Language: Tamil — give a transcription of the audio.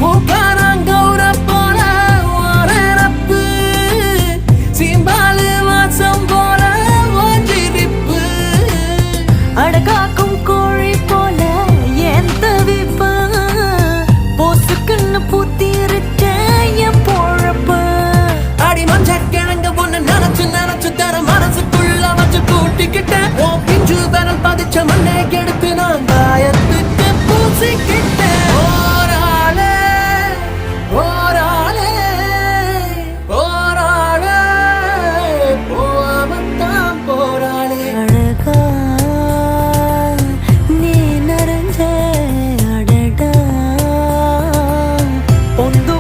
மூக்காரங்கௌர போல ஓரப்பு சீம்பாலு வாசம் போல ஓஞ்சிரிப்பு அடகாக்கும் கோழி போல என் தவிப்ப போசுக்குன்னு பூத்திருக்க என் பொழப்பு அடி மஞ்ச கிழங்கு ஒண்ணு நினைச்சு தர மனசுக்குள்ள வச்சு கூட்டிக்கிட்டேன் பிஞ்சு விரல் பதிச்ச மண்ணை கெடுத்து நான் காயத்துக்கு பூசிக்கிட்டேன் ஓராளே ஓராளே ஓராளே போவத்தான் போராளே அழகா நீ நிறைஞ்ச அடடா பொந்து